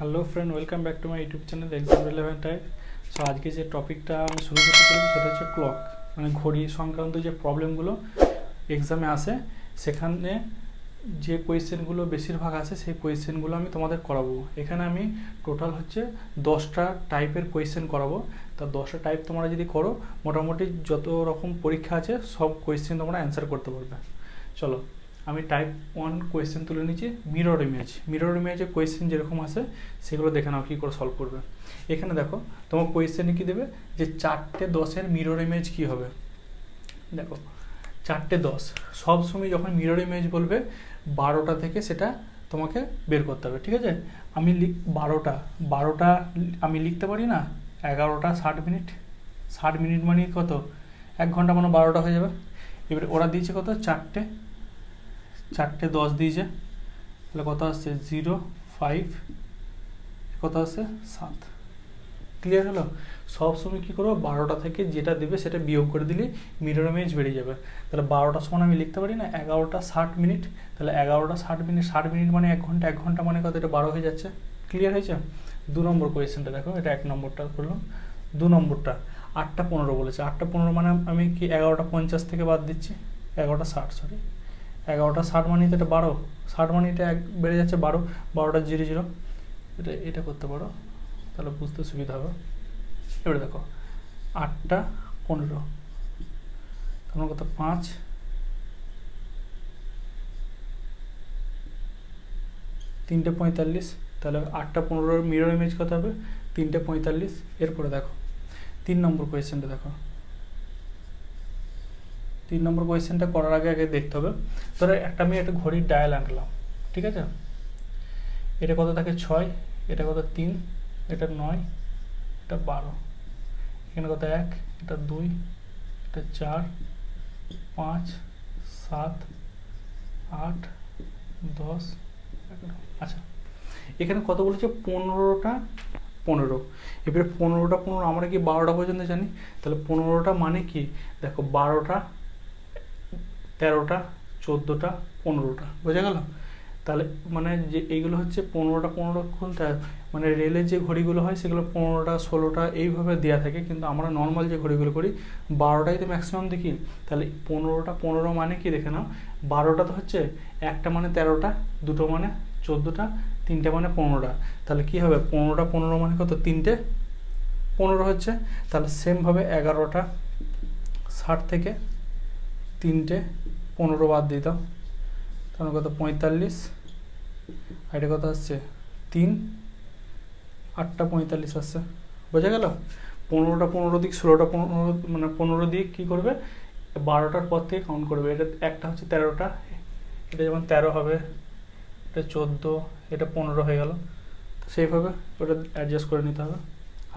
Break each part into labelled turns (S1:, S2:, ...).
S1: Hello friend, welcome back to my YouTube channel exam relevant type. So আজকে যে টপিকটা আমি শুরু করতে চলেছি সেটা হচ্ছে ক্লক, মানে ঘড়ি সংক্রান্ত যে প্রবলেমগুলো এক্সামে আসে সেখানে যে কোয়েশ্চেনগুলো বেশিরভাগ আসে সেই কোয়েশ্চেনগুলো আমি তোমাদের করাবো। এখানে আমি টোটাল হচ্ছে 10টা টাইপের কোয়েশ্চেন করাবো। তা 10টা টাইপ তোমরা যদি করো মোটামুটি যত রকম পরীক্ষা আছে সব কোয়েশ্চেন তোমরা অ্যান্সার করতে পারবে। চলো আমি টাইপ 1 কোয়েশ্চেন তুলে নিচ্ছি, মিরর ইমেজের কোয়েশ্চেন যেরকম আসে সেগুলো দেখে নাও কী করে সলভ করবে। এখানে দেখো তোমার কোয়েশ্চেনে কী দেবে যে 4টে 10-এর মিরর ইমেজ কী হবে। দেখো 4টে 10 সবসময় যখন মিরর ইমেজ বলবে 12টা থেকে সেটা তোমাকে বের করতে হবে, ঠিক আছে। আমি 12টা আমি লিখতে পারি না, 11টা 60 মিনিট, 60 মিনিট মানে কত, 1 ঘন্টা, মানে 12টা হয়ে যাবে। এবারে ওরা দিয়েছে কত, 4টে 10 দিয়েছে, তাহলে কত আসছে 0, 5, কত আসছে 7। ক্লিয়ার হলো। সবসময় কী করবো, 12টা থেকে যেটা দেবে সেটা বিয়োগ করে দিলে মিরর ইমেজ বেরিয়ে যাবে। তাহলে 12টার সময় আমি লিখতে পারি না 11টা 60 মিনিট, তাহলে 11টা 60 মিনিট, 60 মিনিট মানে 1 ঘন্টা, 1 ঘন্টা মানে কত, এটা 12 হয়ে যাচ্ছে। ক্লিয়ার হয়েছে। 2 নম্বর কোয়েশ্চেনটা দেখো, এটা 1 নম্বরটা করলাম। 2 নম্বরটা 8টা 15 বলেছে, 8টা 15 মানে আমি কি 11টা 50 থেকে বাদ দিচ্ছি, 11টা 60 মানে তো এটা 12, 60 মানে এটা বেড়ে যাচ্ছে 12, 12টা 0, এটা করতে পারো, তাহলে বুঝতে সুবিধা হবে। এবারে দেখো 8টা 15, তোমার কত 5, 3টে 45, তাহলে 8টা 15 মিরর ইমেজ কত হবে, 3টে 45। এরপরে দেখো 3 নম্বর কোয়েশ্চেনটা দেখো। 3 নম্বর কোয়েশ্চেনটা করার আগে দেখতে হবে, ধরো আমি একটা ঘড়ির ডায়াল আনলাম, ঠিক আছে। এটা কত থাকে 6, এটা কত 3, এটা 9, এটা 12, এখানে কত 1, এটা 2, এটা 4, 5, 7, 8, 10, 11। আচ্ছা, এখানে কত বলেছে 15টা 15। এবারে 15টা 15 আমরা কি 12টা পর্যন্ত জানি, তাহলে 15টা মানে কি, দেখো 12টা 13টা 14টা 15টা, বোঝা গেল। তাহলে মানে যে এইগুলো হচ্ছে 15টা 15 কোনটা, মানে রেলের যে ঘড়িগুলো হয় সেগুলো 15টা 16টা এইভাবে দেওয়া থাকে, কিন্তু আমরা নর্মাল যে ঘড়িগুলো করি 12টাই তো ম্যাক্সিমাম দেখি। তাহলে 15টা 15 মানে কি দেখে নাও, 12টা তো হচ্ছে, একটা মানে 13টা, দুটো মানে 14টা, তিনটে মানে 15টা, তাহলে কি হবে 15টা 15 মানে কত, 3টে 15 হচ্ছে। তাহলে সেমভাবে 11টা 60 থেকে 3টে 15 বাদ দিয়ে দাও, তাহলে কত 45, আর এটা কত আসছে 3, 8টা 45 আসছে, বোঝা গেল। 15টা 15 দিক 16টা 15, মানে 15 দিক কী করবে, 12টার পর থেকে কাউন্ট করবে। এটা একটা হচ্ছে 13টা, এটা যেমন 13 হবে, এটা 14, এটা 15 হয়ে গেল, সেইভাবে ওটা অ্যাডজাস্ট করে নিতে হবে।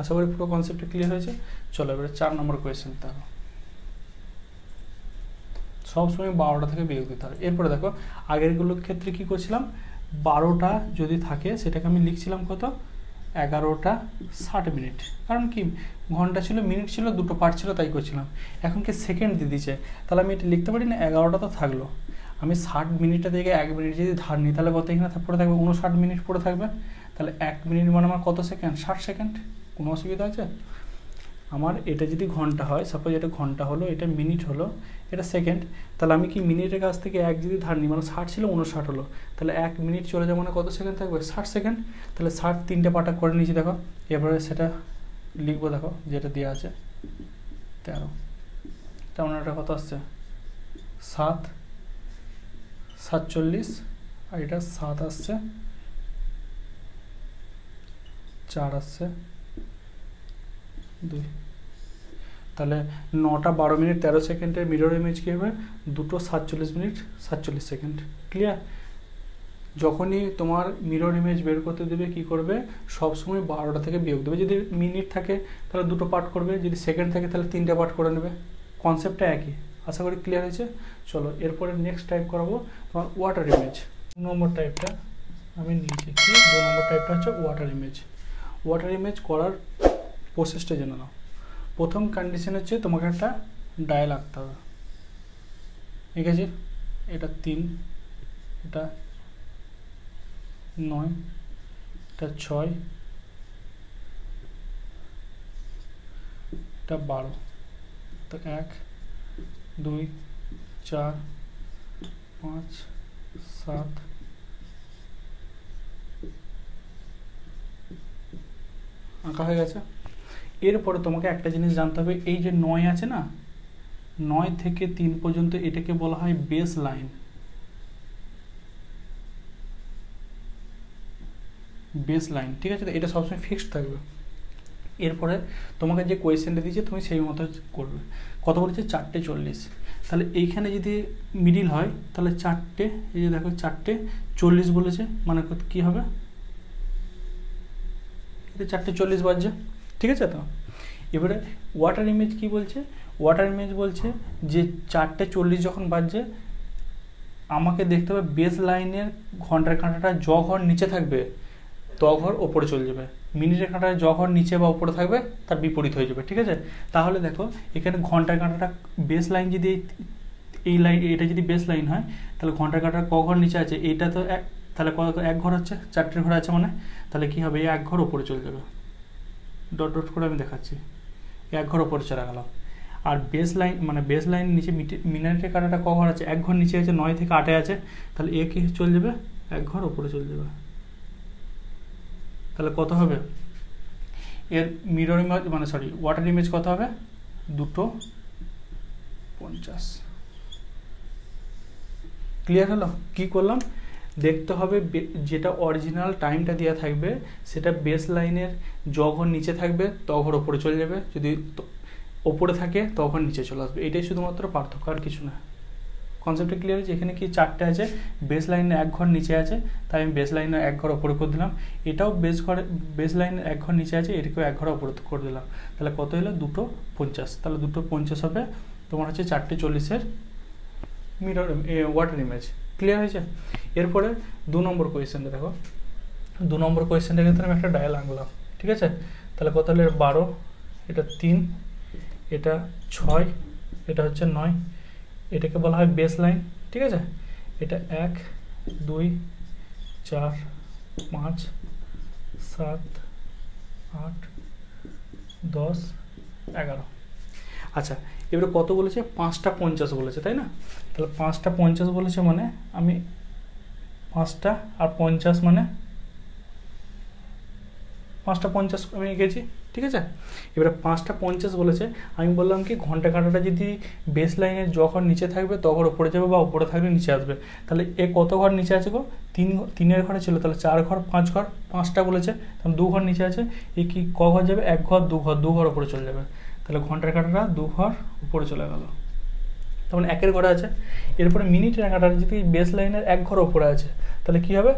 S1: আশা করি পুরো কনসেপ্টটা ক্লিয়ার হয়েছে। চলো এবারে 4 নম্বর কোয়েশ্চেন দেখো। সবসময় 12টা থেকে বিয়োগ দিতে হবে। এরপরে দেখো আগেরগুলোর ক্ষেত্রে কী করছিলাম, 12টা যদি থাকে সেটাকে আমি লিখছিলাম কত, 11টা 60 মিনিট, কারণ কি ঘন্টা ছিল, মিনিট ছিল, দুটো পার্ট ছিল, তাই করছিলাম। এখন কি সেকেন্ড দিয়ে দিচ্ছে, তাহলে আমি এটা লিখতে পারি না 11টা তো থাকলো, আমি 60 মিনিটটা থেকে 1 মিনিট যদি ধার নিই তাহলে কত এখানে পড়ে থাকবে, 59 মিনিট পড়ে থাকবে। তাহলে 1 মিনিট মানে আমার কত সেকেন্ড, 60 সেকেন্ড। কোনো অসুবিধা আছে? আমার এটা যদি ঘন্টা হয়, সাপোজ এটা ঘন্টা হলো, এটা মিনিট হলো, এটা সেকেন্ড, তাহলে আমি কি মিনিটের কাছ থেকে 1 যদি ধার নিই, মানে 60 ছিল 59 হলো, তাহলে 1 মিনিট চলে যাবে মানে কত সেকেন্ড থাকবে, 60 সেকেন্ড। তাহলে 60 3টে পার্ট করে নিয়েছি দেখো। এবারে সেটা লিখবো, দেখো যেটা দেওয়া আছে 13, তেমন এটা কত আসছে 7, 47, আর এটা 7 আসছে, 4 আসছে 2, তাহলে 9টা 12 মিনিট 13 সেকেন্ডের মিরর ইমেজ কী হবে, 2টো 47 মিনিট 47 সেকেন্ড। ক্লিয়ার। যখনই তোমার মিরর ইমেজ বের করতে দেবে কি করবে, সবসময় 12টা থেকে বিয়োগ দেবে। যদি মিনিট থাকে তাহলে 2টো পার্ট করবে, যদি সেকেন্ড থাকে তাহলে 3টে পার্ট করে নেবে। কনসেপ্টটা একই। আশা করি ক্লিয়ার হয়েছে। চলো এরপরে নেক্সট টাইপ করাবো তোমার ওয়াটার ইমেজ। 2 নম্বর টাইপটা আমি নিয়েছি কি, 2 নম্বর টাইপটা হচ্ছে ওয়াটার ইমেজ। ওয়াটার ইমেজ করার প্রসেসটা জেনে নাও। প্রথম কন্ডিশন হচ্ছে তোমাকে একটা ডায়াল আঁকতে হবে, ঠিক আছে। এটা 3, এটা 9, এটা 6, এটা 12, তো 1 2 4 5 7 আঁকা হয়ে গেছে। এরপরে তোমাকে একটা জিনিস জানতে হবে, এই যে 9 আছে না, 9 থেকে 3 পর্যন্ত এটাকে বলা হয় বেস লাইন। বেস লাইন, ঠিক আছে, এটা সবসময় ফিক্সড থাকবে। এরপরে তোমাকে যে কোয়েশ্চেনটা দিয়েছে তুমি সেই মতো করবে। কত বলেছে? 4:40। তাহলে এইখানে যদি মিডিল হয় তাহলে 4টে, এই যে দেখো 4:40 বলেছে, মানে কি হবে? এটা 4:40 বাজছে, ঠিক আছে। তো এবারে ওয়াটার ইমেজ কি বলছে? ওয়াটার ইমেজ বলছে যে 4:40 যখন বাজছে আমাকে দেখতে হবে বেস লাইনের ঘন্টার কাঁটাটা য ঘর নিচে থাকবে ত ঘর ওপরে চলে যাবে, মিনিটের কাঁটাটা য ঘর নিচে বা উপরে থাকবে তার বিপরীত হয়ে যাবে, ঠিক আছে। তাহলে দেখো এখানে ঘন্টার কাঁটাটা বেস লাইন যদি এই লাইন, এটা যদি বেস লাইন হয় তাহলে ঘন্টার কাঁটার ক ঘর নিচে আছে? এইটা তো তাহলে এক ঘর হচ্ছে, 4টে ঘর আছে মানে, তাহলে কি হবে? এই এক ঘর ওপরে চলে যাবে, ডট ডট করে আমি দেখাচ্ছি, এক ঘর ওপরে চলে গেল। আর বেস লাইন মানে বেস লাইন নিচে মিনিটের কাঁটাটা ক ঘর আছে? এক ঘর নিচে আছে, 9 থেকে 8 আছে, তাহলে এ কি চলে যাবে? এক ঘর ওপরে চলে যাবে। তাহলে কত হবে এর মিরর ইমেজ, মানে সরি ওয়াটার ইমেজ কত হবে? 2:50। ক্লিয়ার হলো? কি করলাম? দেখতে হবে যেটা অরিজিনাল টাইমটা দেওয়া থাকবে সেটা বেস লাইনের য ঘর নিচে থাকবে ত ঘর ওপরে চলে যাবে, যদি ওপরে থাকে তখন নিচে চলে আসবে। এটাই শুধুমাত্র পার্থক্য, আর কিছু না। কনসেপ্টটা ক্লিয়ার হয়েছে? এখানে কি 4টে আছে, বেস লাইনে এক ঘর নিচে আছে, তাই আমি বেস লাইনে এক ঘর ওপরে করে দিলাম। এটাও বেস লাইনে এক ঘর নিচে আছে, এটাকেও এক ঘর ওপরে করে দিলাম। তাহলে কত হলো? 2:50। তাহলে 2:50 হবে তোমার হচ্ছে 4:40 মিরর ওয়াটার ইমেজ। ক্লিয়ার হয়েছে? এরপরে 2 নম্বর কোয়েশ্চেনটা দেখো। 2 নম্বর কোয়েশ্চেনটা ক্ষেত্রে আমি একটা ডায়াল আঁকলাম, ঠিক আছে। তাহলে কত হলো? 12, এটা 3, এটা 6, এটা হচ্ছে 9, এটাকে বলা হয় বেস লাইন, ঠিক আছে। এটা 1 2 4 5 7 8 10 11। আচ্ছা, এবারে কত বলেছে? 5:50 বলেছে, তাই না? তাহলে 5:50 বলেছে মানে আমি 5টা আর 50 মানে 5:50 আমি এঁকেছি, ঠিক আছে। এবারে 5:50 বলেছে, আমি বললাম কি ঘন্টা কাঁটাটা যদি বেস লাইনের যখন নিচে থাকবে তখন ওপরে যাবে বা উপরে থাকলে নিচে আসবে। তাহলে এ কত ঘর নিচে আছে গো? 3 ঘরে ছিল, তাহলে 4 ঘর 5 ঘর, 5টা বলেছে, তাহলে 2 ঘর নিচে আছে। এ কি ক ঘর যাবে? 1 ঘর 2 ঘর উপরে চলে যাবে। তাহলে ঘন্টার কাঁটাটা 2 ঘর উপরে চলে গেল, তখন 1-এর ঘরে আছে। এরপরে মিনিটের কাঁটাটা যদি বেস লাইনের 1 ঘর ওপরে আছে তাহলে কি হবে?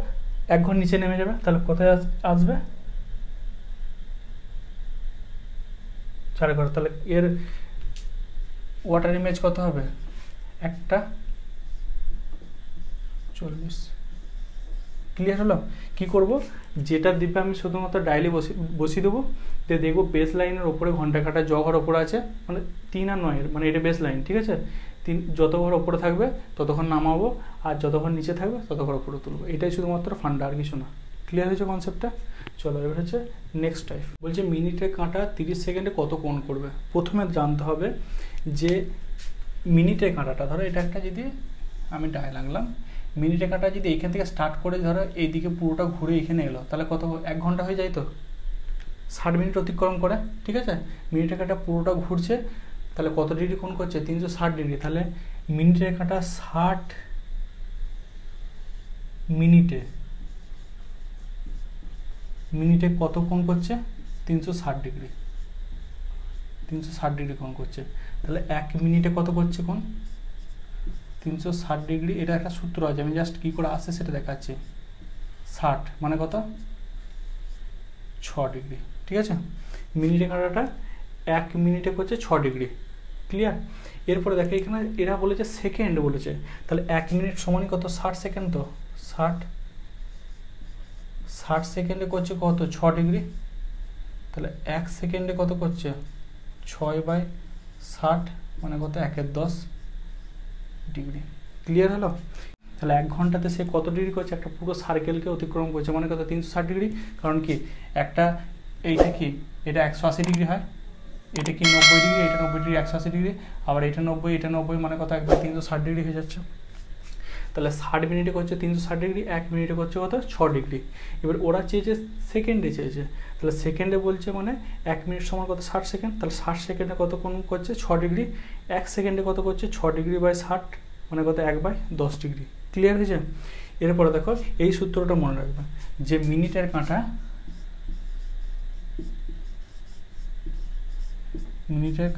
S1: 1 ঘর নিচে নেমে যাবে, তাহলে কোথায় আসবে? 4 ঘর। তাহলে এর ওয়াটার ইমেজ কত হবে? 1:40। ক্লিয়ার হলো? কি করব? যেটা দিবে আমি শুধুমাত্র ডাইলে বসিয়ে দেবো, তো দেখবো বেস লাইনের ওপরে ঘন্টা কাঁটা য ঘর ওপরে আছে, মানে 3 আর 9, মানে এটা বেস লাইন, ঠিক আছে। 3 যত ঘর ওপরে থাকবে ততক্ষণ নামাবো, আর যত ঘর নিচে থাকবে তত ঘর ওপরে তুলবো। এটাই শুধুমাত্র ফান্ডা, আর কিছু না। ক্লিয়ার হয়েছে কনসেপ্টটা? চলো এবার হচ্ছে নেক্সট টাইপ। বলছে মিনিটের কাঁটা 30 সেকেন্ডে কত কোণ করবে। প্রথমে জানতে হবে যে মিনিটের কাঁটাটা, ধরো এটা একটা যদি আমি ডায়াল আঁকলাম, মিনিটের কাঁটা যদি এইখান থেকে স্টার্ট করে ধরো এইদিকে পুরোটা ঘুরে এখানে এলো, তাহলে কত? 1 ঘন্টা হয়ে যায় তো, 60 মিনিট অতিক্রম করে, ঠিক আছে। মিনিটের কাঁটা পুরোটা ঘুরছে, তাহলে কত ডিগ্রি কোণ করছে? 360 ডিগ্রি। তাহলে মিনিটের কাঁটা 60 মিনিটে কত কোণ করছে? 360 ডিগ্রি। 360 ডিগ্রি কোণ করছে। তাহলে 1 মিনিটে কত করছে কোণ? 360 ডিগ্রি। এটা একটা সূত্র আছে, আমি জাস্ট কী করে আসছে সেটা দেখাচ্ছি। 60 মানে কত? 6 ডিগ্রি, ঠিক আছে। মিনিটের কাঁটাটা 1 মিনিটে করছে 6 ডিগ্রি। ক্লিয়ার? এরপরে দেখো এখানে এরা বলেছে সেকেন্ড বলেছে, তাহলে 1 মিনিট সমানই কত? 60 সেকেন্ড। তো 60 সেকেন্ডে করছে কত? 6 ডিগ্রি। তাহলে 1 সেকেন্ডে কত করছে? 6/60 মানে কত? 1/10 ডিগ্রি। ক্লিয়ার হলো? তাহলে 1 ঘন্টাতে সে কত ডিগ্রি করছে, একটা পুরো সার্কেলকে অতিক্রম করছে, মানে কত 360 ডিগ্রি। কারণ কি একটা এইটা কি এটা 180 ডিগ্রি হয়, এটা কি 90 ডিগ্রি, এটা 90 ডিগ্রি 180 ডিগ্রি, আবার এটা 90 এটা 90, মানে কত একবার 360 ডিগ্রি হয়ে যাচ্ছে। তাহলে 60 মিনিটে করছে 360 ডিগ্রি, 1 মিনিটে করছে কত 6 ডিগ্রি। এবার ওরা চেয়েছে সেকেন্ডে চেয়েছে, তাহলে সেকেন্ডে বলছে মানে 1 মিনিট সমান কত 60 সেকেন্ড, তাহলে 60 সেকেন্ডে কত কোণ করছে 6 ডিগ্রি, 1 সেকেন্ডে কত করছে 6 ডিগ্রি বাই 60, মানে কত 1/10 ডিগ্রি। ক্লিয়ার হয়েছে? এরপরে দেখো এই সূত্রটা মনে রাখবে যে মিনিটের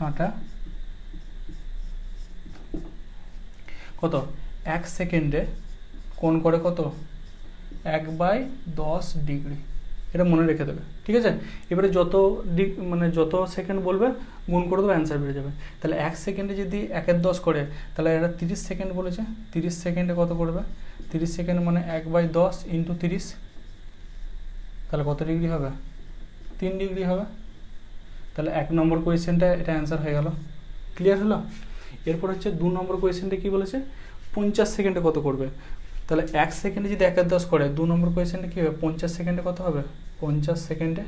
S1: কাঁটা কত 1 সেকেন্ডে কোণ করে কত 1/10 ডিগ্রি। এটা মনে রেখে দেবে, ঠিক আছে? এবারে যত সেকেন্ড বলবে গুণ করে দেবে, অ্যান্সার বেরিয়ে যাবে। তাহলে 1 সেকেন্ডে যদি 1/10 করে, তাহলে এটা 30 সেকেন্ড বলেছে, 30 সেকেন্ডে কত করবে 30 সেকেন্ড মানে 1/10 ইন্টু 30, তাহলে কত ডিগ্রি হবে 3 ডিগ্রি হবে। তাহলে 1 নম্বর কোয়েশ্চেনটা এটা অ্যান্সার হয়ে গেল। ক্লিয়ার হলো? এরপর হচ্ছে 2 নম্বর কোয়েশ্চেনটা কি বলেছে 50 সেকেন্ডে কত করবে। তাহলে 1 সেকেন্ডে যদি 1/10 করে, 2 নম্বর কোয়েশ্চেনটা কী হবে 50 সেকেন্ডে কত হবে 50 সেকেন্ডে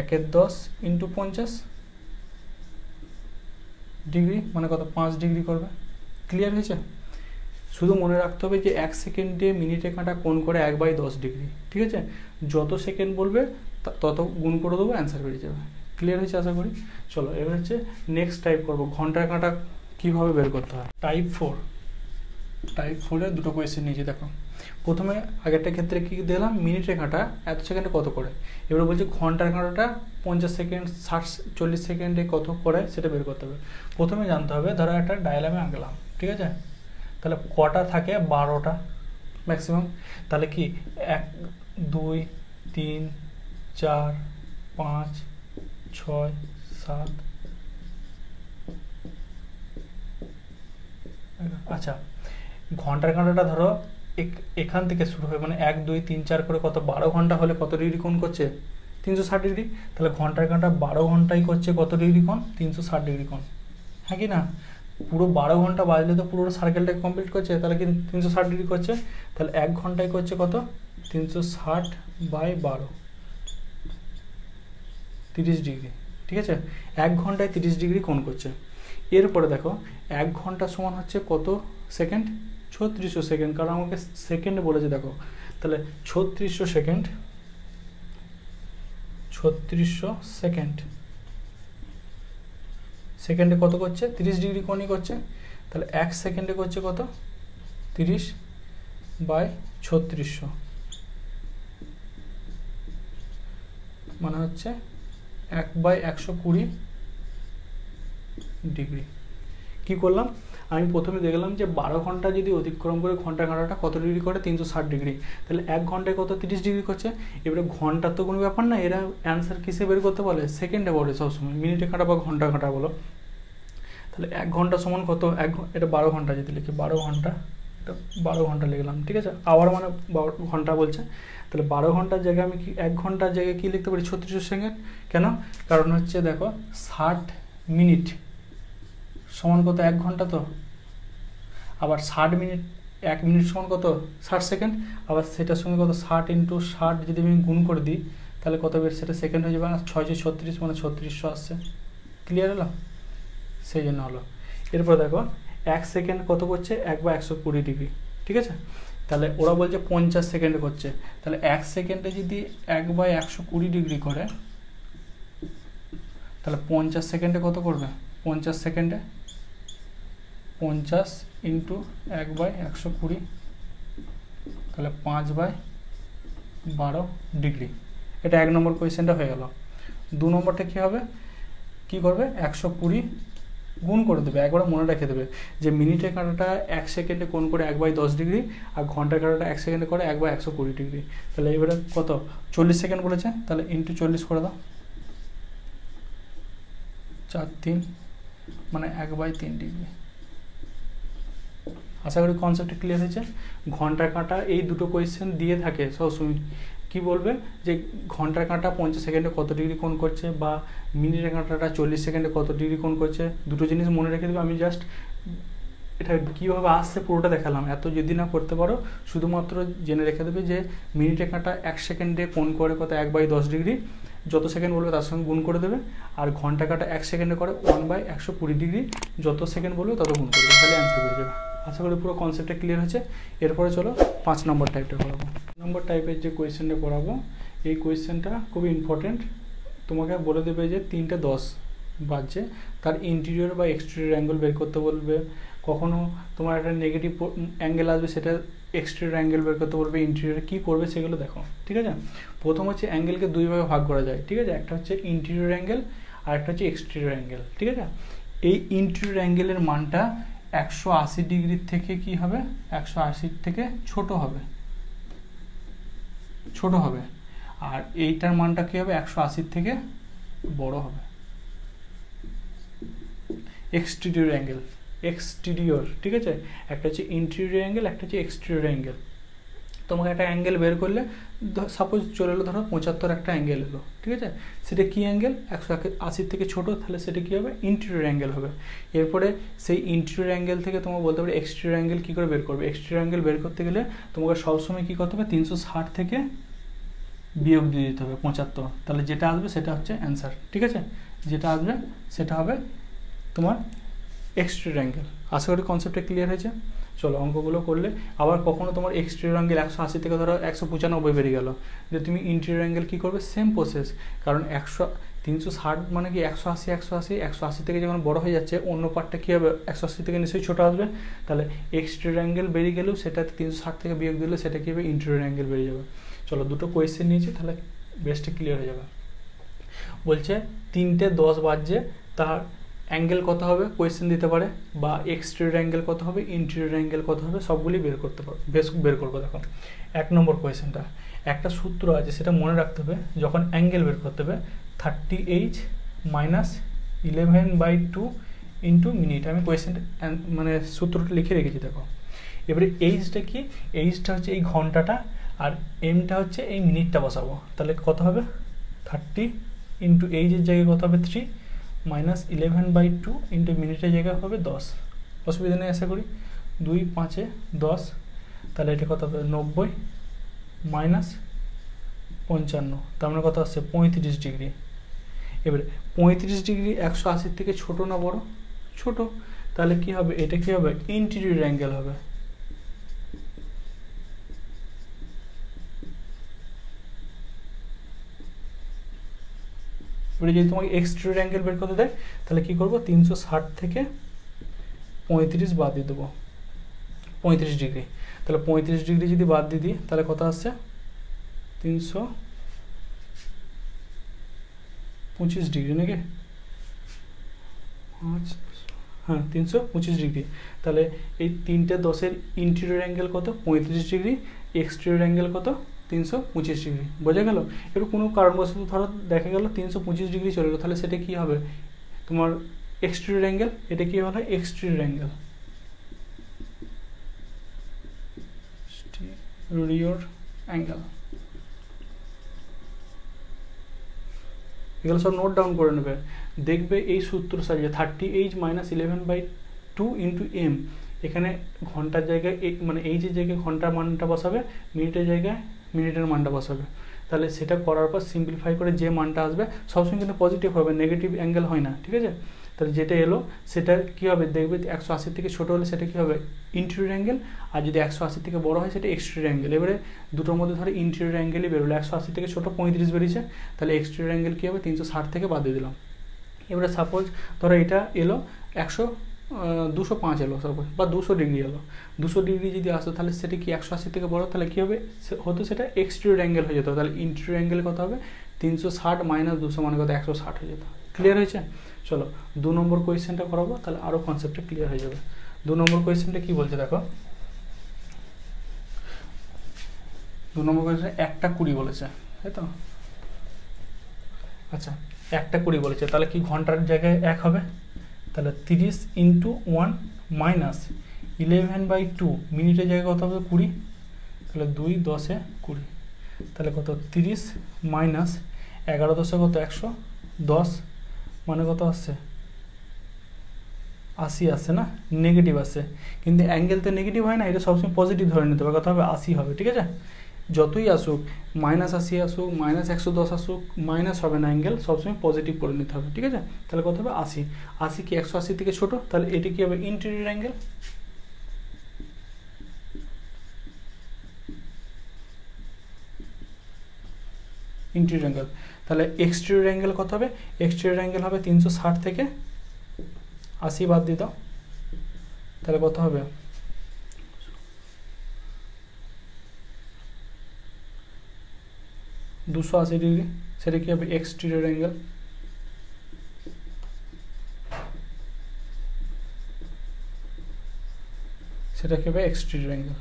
S1: 1/10 ইন্টু 50 ডিগ্রি, মানে কত 5 ডিগ্রি করবে। ক্লিয়ার হয়েছে? শুধু মনে রাখতে হবে যে 1 সেকেন্ডে মিনিটে কাঁটা কোণ করে 1/10 ডিগ্রি, ঠিক আছে? যত সেকেন্ড বলবে তত গুণ করে দেবো, অ্যান্সার বেরিয়ে যাবে। ক্লিয়ার হয়েছে আশা করি। চলো এবার হচ্ছে নেক্সট টাইপ করবো, ঘন্টার কাঁটা কীভাবে বের করতে হয়। টাইপ 4-এর দুটো কোয়েশ্চেন নিয়েছি। দেখো প্রথমে আগেরটা ক্ষেত্রে কী দিলাম মিনিটের কাঁটা এত সেকেন্ডে কত করে, এবারে বলছি ঘন্টার কাঁটাটা 50 সেকেন্ড 40 সেকেন্ডে কত করে সেটা বের করতে হবে। প্রথমে জানতে হবে, ধরো একটা ডায়াগ্রামে আঁকলাম, ঠিক আছে? তাহলে কটা থাকে 12টা ম্যাক্সিমাম। তাহলে কি 1 2 3 4 5 6 7, আচ্ছা ঘন্টার কাঁটাটা ধরো এখান থেকে শুরু হয়, মানে 1 2 3 4 করে কত 12 ঘন্টা হলে কত ডিগ্রি কোণ করছে 360 ডিগ্রি। তাহলে ঘন্টার কাঁটা 12 ঘন্টায় করছে কত ডিগ্রি কোণ 360 ডিগ্রি কোণ, হ্যাঁ কি না? পুরো 12 ঘন্টা বাজলে তো পুরো সার্কেলটাকে কমপ্লিট করছে, তাহলে কি 360 ডিগ্রি করছে। তাহলে 1 ঘন্টায় করছে কত 360/12 30 ডিগ্রি, ঠিক আছে? 1 ঘন্টায় 30 ডিগ্রি কোণ করছে। এরপরে দেখো 1 ঘন্টা সমান হচ্ছে কত সেকেন্ড 3600 সেকেন্ড, কারণ আমাকে সেকেন্ডে বলেছে। দেখো তাহলে 3600 সেকেন্ড সেকেন্ডে কত করছে 30 ডিগ্রি কোণই করছে। তাহলে 1 সেকেন্ডে করছে কত 30/3600, মানে হচ্ছে 1/120 ডিগ্রি। কি করলাম আমি প্রথমে দেখলাম যে 12 ঘন্টা যদি অতিক্রম করে ঘন্টার কাঁটাটা কত ডিগ্রি করে 360 ডিগ্রি। তাহলে 1 ঘন্টায় কত 30 ডিগ্রি করছে। এবারে ঘন্টার তো কোনো ব্যাপার না, এরা অ্যান্সার কিসে বের করতে বলে সেকেন্ডে বলে সবসময়, মিনিটে কাঁটা বা ঘন্টা কাঁটা বলো। তাহলে 1 ঘন্টা সমান কত এটা 12 ঘন্টা যদি লিখি 12 ঘন্টা, এটা 12 ঘন্টা লিখলাম, ঠিক আছে? আবার মানে 12 ঘন্টা বলছে। তাহলে 12 ঘন্টার জায়গায় আমি কি 1 ঘন্টার জায়গায় কী লিখতে পারি 3600 সেকেন্ড। কেন? কারণ হচ্ছে দেখো 60 মিনিট সমান কত 1 ঘন্টা, তো আবার 60 মিনিট 1 মিনিট সমান কত 60 সেকেন্ড, আবার সেটার সঙ্গে কত 60 × 60 যদি আমি গুণ করে দিই তাহলে কত বের সেটা সেকেন্ড হয়ে যাবে, 636 মানে 3600 আসছে। ক্লিয়ার হলো? সেই জন্য হলো। এরপর দেখো 1 সেকেন্ড কত করছে 1/120 ডিগ্রি, ঠিক আছে? তাহলে ওরা বলছে 50 সেকেন্ডে করছে। তাহলে 1 সেকেন্ডে যদি 1/120 ডিগ্রি করে, তাহলে 50 সেকেন্ডে কত করবে 50 সেকেন্ডে 50 × 1/120, তাহলে 5/12 ডিগ্রি। এটা 1 নম্বর কোয়েশ্চেনটা হয়ে গেল। 2 নম্বরটা কী হবে, কী করবে 120 গুণ করে দেবে। একবার মনে রেখে দেবে যে মিনিটের কাঁটাটা 1 সেকেন্ডে কোণ করে 1/10 ডিগ্রি, আর ঘন্টার কাঁটাটা 1 সেকেন্ডে করে 1/120 ডিগ্রি। তাহলে এবারে কত 40 সেকেন্ড বলেছে, তাহলে × 40 করে দাও, 4 3 মানে 1/3 ডিগ্রি। আশা করি কনসেপ্টটা ক্লিয়ার হয়েছে। ঘন্টার কাঁটা এই দুটো কোয়েশ্চেন দিয়ে থাকে সবসময়, কী বলবে যে ঘন্টার কাঁটা 50 সেকেন্ডে কত ডিগ্রি কোণ করছে, বা মিনিটের কাঁটাটা 40 সেকেন্ডে কত ডিগ্রি কোণ করছে। দুটো জিনিস মনে রেখে দেবে। আমি জাস্ট এটা কীভাবে আসছে পুরোটা দেখালাম। এত যদি না করতে পারো শুধুমাত্র জেনে রেখে দেবে যে মিনিটে কাঁটা 1 সেকেন্ডে কোণ করে কত 1/10 ডিগ্রি, যত সেকেন্ড বলবে তার সঙ্গে গুণ করে দেবে। আর ঘন্টা কাঁটা 1 সেকেন্ডে করে 1/120 ডিগ্রি, যত সেকেন্ড বলবে তত গুণ করে দেবে, তাহলে অ্যান্সার পেয়ে যাবে। আশা করি পুরো কনসেপ্টটা ক্লিয়ার হয়েছে। এরপরে চলো 5 নম্বর টাইপটা করাবো। নম্বর টাইপের যে কোয়েশ্চেনটা করাবো, এই কোয়েশ্চেনটা খুবই ইম্পর্টেন্ট। তোমাকে বলে দেবে যে 3টা 10 বাজছে, তার ইন্টেরিয়র বা এক্সটেরিয়র অ্যাঙ্গেল বের করতে বলবে। কখনো তোমার একটা নেগেটিভ অ্যাঙ্গেল আসবে, সেটা এক্সটেরিয়র অ্যাঙ্গেল বের করতে বলবে। ইন্টেরিয়র কী করবে সেগুলো দেখো, ঠিক আছে। প্রথম হচ্ছে অ্যাঙ্গেলকে 2 ভাগে ভাগ করা যায়, ঠিক আছে। একটা হচ্ছে ইন্টেরিয়র অ্যাঙ্গেল আর একটা হচ্ছে এক্সটেরিয়র অ্যাঙ্গেল, ঠিক আছে। এই ইন্টেরিয়র অ্যাঙ্গেলের মানটা 180 ডিগ্রির থেকে কি হবে, 180 থেকে ছোট হবে, আর এইটার মানটা কি হবে, 180 থেকে বড় হবে। এক্সটেরিয়র অ্যাঙ্গেল, ঠিক আছে। একটা হচ্ছে ইন্টেরিয়র অ্যাঙ্গেল, একটা হচ্ছে এক্সটেরিয়র অ্যাঙ্গেল। তোমাকে একটা অ্যাঙ্গেল বের করলে, সাপোজ চলে এলো ধরো 75 একটা অ্যাঙ্গেল এলো, ঠিক আছে। সেটা কি অ্যাঙ্গেল, 180 থেকে ছোট, তাহলে সেটা কি হবে, ইন্টেরিয়র অ্যাঙ্গেল হবে। এরপরে সেই ইন্টেরিয়র অ্যাঙ্গেল থেকে তোমাকে বলতে পারে এক্সটেরিয়র অ্যাঙ্গেল কী করে বের করবে। এক্সটেরিয়র অ্যাঙ্গেল বের করতে গেলে তোমাকে সবসময় কী করতে হবে, 360 থেকে বিয়োগ দিয়ে দিতে হবে 75, তাহলে যেটা আসবে সেটা হচ্ছে অ্যান্সার, ঠিক আছে। যেটা আসবে সেটা হবে তোমার এক্সটেরিয়র অ্যাঙ্গেল। আশা করি কনসেপ্টটা ক্লিয়ার হয়েছে। চলো অঙ্কগুলো করলে আবার কখনো তোমার এক্সটেরিয়র অ্যাঙ্গেল 180 থেকে ধরো 195 বেরিয়ে গেল, যে তুমি ইন্টেরিয়র অ্যাঙ্গেল কী করবে, সেম প্রসেস। কারণ 360 মানে কি 180 থেকে যখন বড় হয়ে যাচ্ছে, অন্য পার্টটা কী হবে, 180 থেকে নিশ্চয়ই ছোটো আসবে। তাহলে এক্সটেরিয়র অ্যাঙ্গেল বেরিয়ে গেলেও সেটা 360 থেকে বিয়োগ দিলে সেটা কী হবে, ইন্টেরিয়র অ্যাঙ্গেল বেরিয়ে যাবে। চলো দুটো কোয়েশ্চেন নিয়েছি, তাহলে বেস্টে ক্লিয়ার হয়ে যাবে। বলছে 3টে 10 বাজছে, তার অ্যাঙ্গেল কত হবে কোয়েশ্চেন দিতে পারে, বা এক্সটেরিয়র অ্যাঙ্গেল কত হবে, ইন্টেরিয়র অ্যাঙ্গেল কত হবে, সবগুলি বের করতে পারো, বের করবো। দেখো 1 নম্বর কোয়েশ্চেনটা, একটা সূত্র আছে সেটা মনে রাখতে হবে। যখন অ্যাঙ্গেল বের করতে হবে 30h মাইনাস 11/2 ইন্টু মিনিট। আমি কোয়েশ্চেনটা মানে সূত্রটা লিখে রেখেছি, দেখো। এবারে এইচটা কি, এইচটা হচ্ছে এই ঘন্টাটা, আর এমটা হচ্ছে এই মিনিটটা বসাবো। তাহলে কত হবে, 30 ইন্টু এইচের জায়গায় কত হবে 3 মাইনাস 11/2 ইন্টু মিনিটের জায়গায় হবে 10। অসুবিধা নেই আশা করি। 2 5 10, তাহলে এটা কত হবে 90 মাইনাস 55, তার মানে কত আসছে 35 ডিগ্রি। এবারে 35 ডিগ্রি 180 থেকে ছোট না বড়, ছোট, তাহলে কি হবে, এটা কি হবে, ইন্টেরিয়র অ্যাঙ্গেল হবে। এবারে যদি তোমাকে এক্সটেরিয়র অ্যাঙ্গেল বের করতে দেয়, তাহলে কি করব, 360 থেকে 35 বাদ দিয়ে দেবো, 35 ডিগ্রি। তাহলে 35 ডিগ্রি যদি বাদ দিয়ে দিই, তাহলে কত আসছে, 325 ডিগ্রি নাকি, হ্যাঁ 325 ডিগ্রি। তাহলে এই 3টে 10-এর ইন্টেরিয়র অ্যাঙ্গেল কত, 35 ডিগ্রি, এক্সটেরিয়র অ্যাঙ্গেল কত, 325 ডিগ্রি। বোঝা গেল। এবার কোনো কারণবশত ধরো দেখা গেল 325 ডিগ্রি চলে গেলো, তাহলে সেটা কী হবে, তোমার এক্সটেরিয়র অ্যাঙ্গেল। এটা কী হলো, এক্সটেরিয়র অ্যাঙ্গেল, এক্সটেরিয়র অ্যাঙ্গেল। এগুলো সব নোট ডাউন করে নেবে। দেখবে এই সূত্র সাজিয়ে 30h মাইনাস 11/2 ইন্টু এম, এখানে ঘন্টার জায়গায় মানে এইচের জায়গায় ঘন্টার মানটা বসাবে, মিনিটের জায়গায় মিনিটের মানটা বসাবে। তাহলে সেটা করার পর সিম্পলিফাই করে যে মানটা আসবে, সবসময় কিন্তু পজিটিভ হবে, নেগেটিভ অ্যাঙ্গেল হয় না, ঠিক আছে। তাহলে যেটা এলো সেটা কী হবে, দেখবে 180 থেকে ছোটো হলে সেটা কী হবে, ইন্টেরিয়র অ্যাঙ্গেল, আর যদি 180 থেকে বড় হয় সেটা এক্সটেরিয়র অ্যাঙ্গেল। এবারে দুটোর মধ্যে ধরো ইন্টেরিয়র অ্যাঙ্গেলই বেরোলো, 180 থেকে ছোটো 35 বেরিয়েছে, তাহলে এক্সটেরিয়র অ্যাঙ্গেল কী হবে, 360 থেকে বাদ দিয়ে দিলাম। এবারে সাপোজ ধরো এটা এলো 205 এলো সাপোজ, বা 200 ডিগ্রি এলো। 200 ডিগ্রি যদি আসতো, তাহলে সেটা কি 180 থেকে বড়, তাহলে কী হবে, হতো সেটা এক্সটেরিয়র অ্যাঙ্গেল হয়ে যেত। তাহলে ইন্টেরিয়র অ্যাঙ্গেল কত হবে, 360 মাইনাস 200 মানে কত, 160 হয়ে যেত। ক্লিয়ার হয়েছে। চলো 2 নম্বর কোয়েশ্চেনটা করাবো, তাহলে আরও কনসেপ্টটা ক্লিয়ার হয়ে যাবে। 2 নম্বর কোয়েশ্চেনটা কী বলছে দেখো, 2 নম্বর কোয়েশ্চেন 1:20 বলেছে, তাই তো। আচ্ছা 1:20 বলেছে, তাহলে কি ঘন্টার জায়গায় 1 হবে, তাহলে 30 ইন্টু 1 মাইনাস 11/2 মিনিটের জায়গায় কত হবে 20, তাহলে 2 10 20, তাহলে কত 30 মাইনাস 11 10 কত 110, মানে কত আসছে 80 আসে না, নেগেটিভ আসে, কিন্তু অ্যাঙ্গেল তো নেগেটিভ হয় না, এটা সবসময় পজিটিভ ধরে নিতে হবে, কথা হবে 80 হবে, ঠিক আছে। যতই আসুক -80 আসুক -110 আসুক মাইনাস হবে না, অ্যাঙ্গেল সবসময় পজিটিভ করে নিতে হবে, ঠিক আছে। তাহলে কত হবে 80, 80 কি 180 থেকে ছোট, তাহলে এটি কি হবে ইন্টেরিয়র অ্যাঙ্গেল। ইন্টেরিয়র অ্যাঙ্গেল, তাহলে এক্সটেরিয়র অ্যাঙ্গেল কত হবে, এক্সটেরিয়র অ্যাঙ্গেল হবে 360 থেকে 80 বাদ দিয়ে দাও, তাহলে কত হবে 280 ডিগ্রি, সেটা কি হবে এক্সটেরিয়র অ্যাঙ্গেল। সেটা কি হবে এক্সটেরিয়র অ্যাঙ্গেল।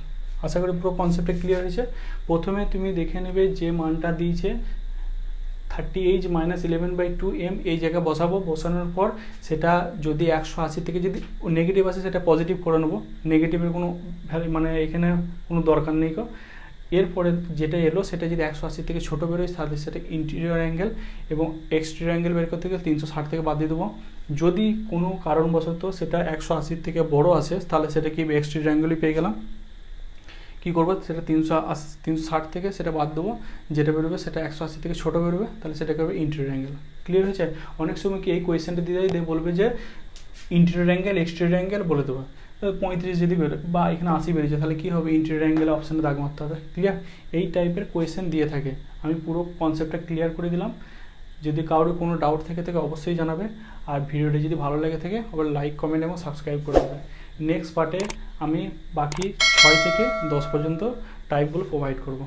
S1: আশা করি পুরো কনসেপ্টটা ক্লিয়ার হয়েছে। প্রথমে তুমি দেখে নেবে যে মানটা দিয়েছে 38 - 11/2 m এই জায়গায় বসাবো, বসানোর পর সেটা যদি 180 থেকে যদি নেগেটিভ আসে সেটা পজিটিভ করে নেবো, নেগেটিভের কোনো মানে এখানে কোনো দরকার নেই। এরপরে যেটা এলো সেটা যদি 180 থেকে ছোটো বেরোয় তাহলে সেটা ইন্টেরিয়র অ্যাঙ্গেল, এবং এক্সটেরিয়র অ্যাঙ্গেল বের করতে গেলে 360 থেকে বাদ দিয়ে দেবো। যদি কোনো কারণবশত সেটা 180 থেকে বড় আসে তাহলে সেটা কি এক্সটেরিয়র অ্যাঙ্গেলই পেয়ে গেলাম। কী করবো, সেটা 360 থেকে সেটা বাদ দেবো, যেটা বেরোবে সেটা 180 থেকে ছোটো বেরোবে, তাহলে সেটাকে হবে ইন্টেরিয়র অ্যাঙ্গেল। ক্লিয়ার হয়েছে। অনেক সময় কি এই কোয়েশ্চেনটা দিয়ে বলবে যে ইন্টেরিয়র অ্যাঙ্গেল এক্সটেরিয়র অ্যাঙ্গেল বলে দেবো, 35 যদি বেরোয় বা এখানে 80 বেরিয়েছে তাহলে কী হবে ইন্টেরিয়র অ্যাঙ্গেল অপশানে দাগ মারতে হবে। ক্লিয়ার, এই টাইপের কোয়েশ্চেন দিয়ে থাকে। আমি পুরো কনসেপ্টটা ক্লিয়ার করে দিলাম। যদি কারোর কোনো ডাউট থেকে অবশ্যই জানাবে, আর ভিডিওটি যদি ভালো লেগে থাকে আবার লাইক কমেন্ট এবং সাবস্ক্রাইব করে দেবে। নেক্সট পার্টে আমি বাকি 6 থেকে 10 পর্যন্ত টাইপগুলো প্রোভাইড করব।